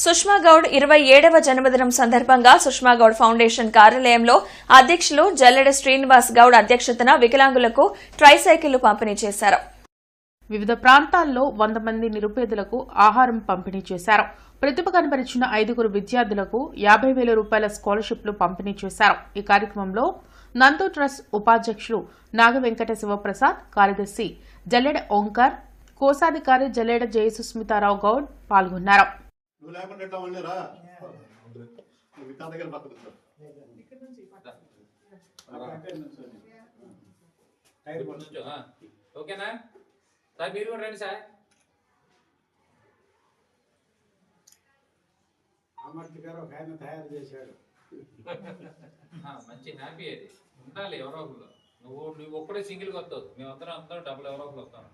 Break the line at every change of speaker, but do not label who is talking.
సుష్మా గౌడ్ 27వ జన్మదినం సందర్భంగా సుష్మా గౌడ్ ఫౌండేషన్ కార్యాలయంలో అధ్యక్షులు జల్లెడ శ్రీనివాస్ గౌడ్ అధ్యక్షతన వికలాంగులకు ట్రైసైకిళ్లు పంపిణీ చేశారు.
వివిధ ప్రాంతాల్లో 100 మంది నిరుపేదలకు ఆహారం పంపిణీ చేశారు. ప్రతిభ కనబరిచిన 5 విద్యార్థులకు 50,000 రూపాయల స్కాలర్షిప్లు పంపిణీ చేశారు. ఈ కార్యక్రమంలో నందు ట్రస్ట్ ఉపాధ్యక్షులు నాగవెంకట శివప్రసాద్, కార్యదర్శి జల్లెడ ఓంకార్, కోశాధికారి జల్లెడ జయసుస్మితారావు గౌడ్ పాల్గొన్నారు.
ఓకేనా సార్, మీరు కూడా రండి సార్.
తయారు చేశాడు.
మంచి హ్యాపీ అది ఉండాలి. ఎవరో ఒకరు నువ్వు ఒక్కడే సింగిల్గా వస్తావు, మేమందరం డబ్బులు ఎవరో ఒకరు వస్తాను.